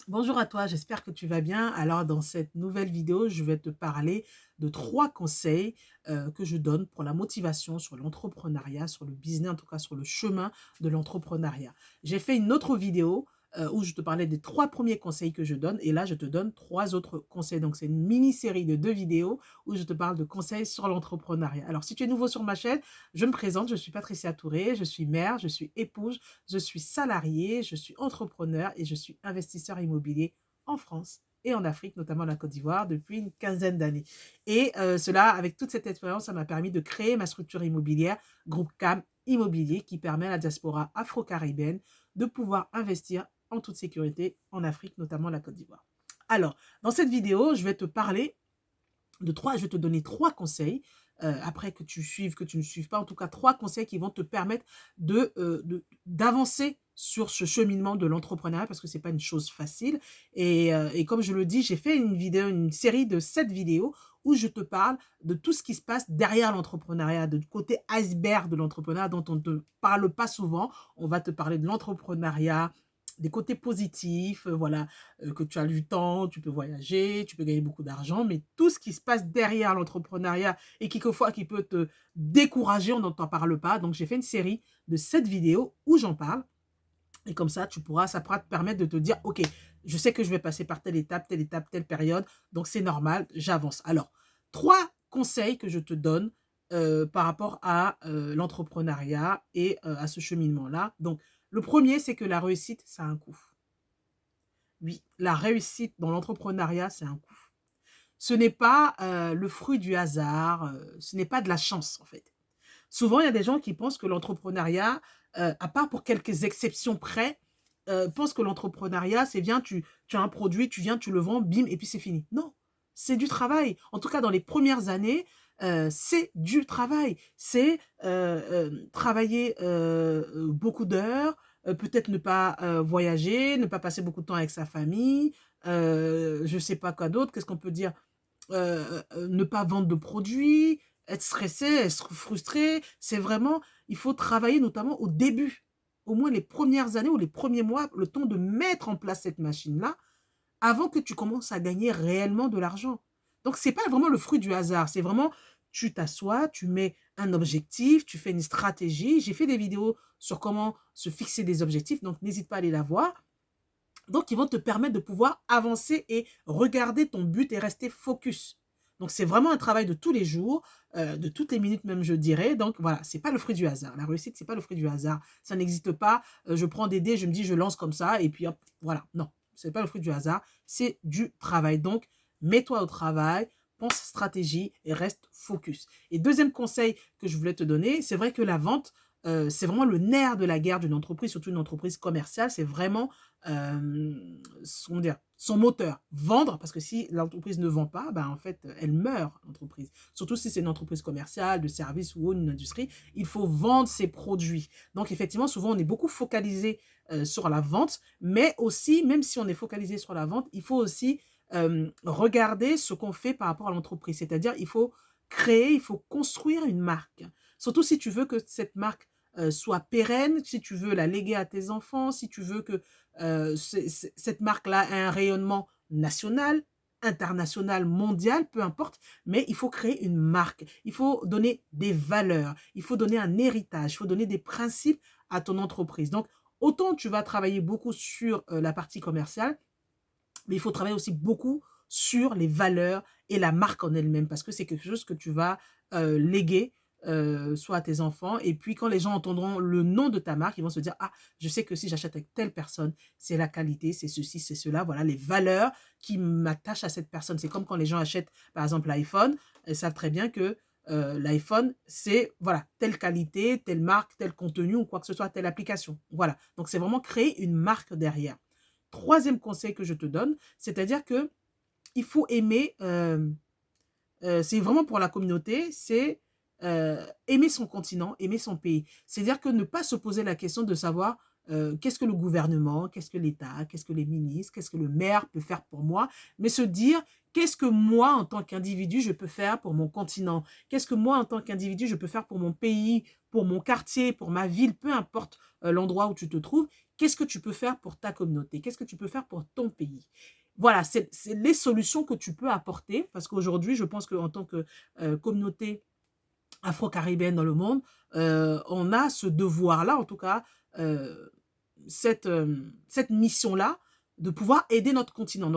Bonjour à toi, j'espère que tu vas bien. Alors, dans cette nouvelle vidéo, je vais te parler de 3 conseils, que je donne pour la motivation sur l'entrepreneuriat, sur le business, en tout cas sur le chemin de l'entrepreneuriat. J'ai fait une autre vidéo, où je te parlais des 3 premiers conseils que je donne et là, je te donne 3 autres conseils. Donc, c'est une mini-série de 2 vidéos où je te parle de conseils sur l'entrepreneuriat. Alors, si tu es nouveau sur ma chaîne, je me présente, je suis Patricia Touré, je suis mère, je suis épouse, je suis salariée, je suis entrepreneur et je suis investisseur immobilier en France et en Afrique, notamment la Côte d'Ivoire, depuis une quinzaine d'années. Et cela, avec toute cette expérience, ça m'a permis de créer ma structure immobilière, Groupe CAM Immobilier, qui permet à la diaspora afro-caribéenne de pouvoir investir en toute sécurité en Afrique, notamment la Côte d'Ivoire. Alors, dans cette vidéo, je vais te parler je vais te donner 3 conseils, après que tu suives, que tu ne suives pas, en tout cas 3 conseils qui vont te permettre d'avancer sur ce cheminement de l'entrepreneuriat parce que c'est pas une chose facile et comme je le dis, j'ai fait une série de 7 vidéos où je te parle de tout ce qui se passe derrière l'entrepreneuriat, de côté iceberg de l'entrepreneuriat dont on ne te parle pas souvent. On va te parler de l'entrepreneuriat, des côtés positifs, voilà, que tu as du temps, tu peux voyager, tu peux gagner beaucoup d'argent, mais tout ce qui se passe derrière l'entrepreneuriat et qui, quelquefois, qui peut te décourager, on n'en parle pas. Donc, j'ai fait une série de 7 vidéos où j'en parle. Et comme ça pourra te permettre de te dire, OK, je sais que je vais passer par telle étape, telle période. Donc, c'est normal, j'avance. Alors, 3 conseils que je te donne par rapport à l'entrepreneuriat et à ce cheminement-là. Donc, le premier, c'est que la réussite, ça a un coût. Oui, la réussite dans l'entrepreneuriat, c'est un coût. Ce n'est pas, le fruit du hasard, ce n'est pas de la chance, en fait. Souvent, il y a des gens qui pensent que l'entrepreneuriat, à part pour quelques exceptions près, pensent que l'entrepreneuriat, c'est bien, tu as un produit, tu viens, tu le vends, bim et puis c'est fini. Non, c'est du travail. En tout cas, dans les premières années, c'est du travail. C'est, travailler, beaucoup d'heures, peut-être ne pas, voyager, ne pas passer beaucoup de temps avec sa famille, je ne sais pas quoi d'autre. Qu'est-ce qu'on peut dire? Ne pas vendre de produits, être stressé, être frustré. C'est vraiment il faut travailler notamment au début. Au moins les premières années ou les premiers mois, le temps de mettre en place cette machine-là, avant que tu commences à gagner réellement de l'argent. Donc c'est pas vraiment le fruit du hasard, c'est vraiment tu t'assois, tu mets un objectif, tu fais une stratégie. J'ai fait des vidéos sur comment se fixer des objectifs, donc n'hésite pas à aller la voir. Donc, ils vont te permettre de pouvoir avancer et regarder ton but et rester focus. Donc, c'est vraiment un travail de tous les jours, de toutes les minutes même, je dirais. Donc, voilà, c'est pas le fruit du hasard. La réussite, c'est pas le fruit du hasard. Ça n'existe pas. Je prends des dés, je me dis, je lance comme ça, et puis hop, voilà. Non, c'est pas le fruit du hasard. C'est du travail. Donc, mets-toi au travail, pense stratégie et reste focus. Et deuxième conseil que je voulais te donner, c'est vrai que la vente, c'est vraiment le nerf de la guerre d'une entreprise, surtout une entreprise commerciale. C'est vraiment son moteur, vendre, parce que si l'entreprise ne vend pas, ben en fait, elle meurt, l'entreprise. Surtout si c'est une entreprise commerciale, de service ou une industrie, il faut vendre ses produits. Donc, effectivement, souvent, on est beaucoup focalisé sur la vente, mais aussi, même si on est focalisé sur la vente, il faut aussi regarder ce qu'on fait par rapport à l'entreprise. C'est-à-dire, il faut créer, il faut construire une marque. Surtout si tu veux que cette marque soit pérenne, si tu veux la léguer à tes enfants, si tu veux que cette marque-là a un rayonnement national, international, mondial, peu importe, mais il faut créer une marque, il faut donner des valeurs, il faut donner un héritage, il faut donner des principes à ton entreprise. Donc, autant tu vas travailler beaucoup sur la partie commerciale, mais il faut travailler aussi beaucoup sur les valeurs et la marque en elle-même parce que c'est quelque chose que tu vas léguer soit à tes enfants. Et puis, quand les gens entendront le nom de ta marque, ils vont se dire, ah, je sais que si j'achète avec telle personne, c'est la qualité, c'est ceci, c'est cela. Voilà, les valeurs qui m'attachent à cette personne. C'est comme quand les gens achètent, par exemple, l'iPhone, ils savent très bien que l'iPhone, c'est voilà, telle qualité, telle marque, tel contenu ou quoi que ce soit, telle application. Voilà. Donc, c'est vraiment créer une marque derrière. Troisième conseil que je te donne, c'est-à-dire que il faut aimer, c'est vraiment pour la communauté, c'est aimer son continent, aimer son pays. C'est-à-dire que ne pas se poser la question de savoir qu'est-ce que le gouvernement, qu'est-ce que l'État, qu'est-ce que les ministres, qu'est-ce que le maire peut faire pour moi, mais se dire: «Qu'est-ce que moi, en tant qu'individu, je peux faire pour mon continent? Qu'est-ce que moi, en tant qu'individu, je peux faire pour mon pays, pour mon quartier, pour ma ville?» Peu importe, l'endroit où tu te trouves, qu'est-ce que tu peux faire pour ta communauté? Qu'est-ce que tu peux faire pour ton pays? Voilà, c'est les solutions que tu peux apporter parce qu'aujourd'hui, je pense qu'en tant que, communauté afro-caribéenne dans le monde, on a ce devoir-là, en tout cas, heu, cette mission-là, de pouvoir aider notre continent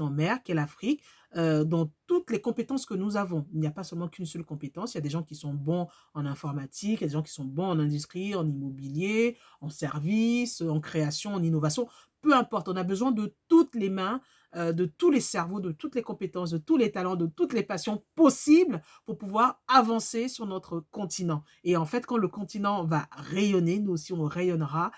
mère, qui est l'Afrique, dans toutes les compétences que nous avons. Il n'y a pas seulement qu'une seule compétence, il y a des gens qui sont bons en informatique, il y a des gens qui sont bons en industrie, en immobilier, en service, en création, en innovation. Peu importe, on a besoin de toutes les mains, de tous les cerveaux, de toutes les compétences, de tous les talents, de toutes les passions possibles pour pouvoir avancer sur notre continent. Et en fait, quand le continent va rayonner, nous aussi on rayonnera,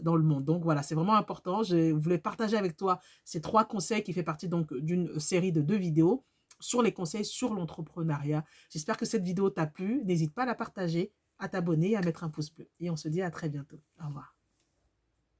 dans le monde. Donc voilà, c'est vraiment important. Je voulais partager avec toi ces 3 conseils qui fait partie donc d'une série de 2 vidéos sur les conseils sur l'entrepreneuriat. J'espère que cette vidéo t'a plu. N'hésite pas à la partager, à t'abonner et à mettre un pouce bleu. Et on se dit à très bientôt. Au revoir.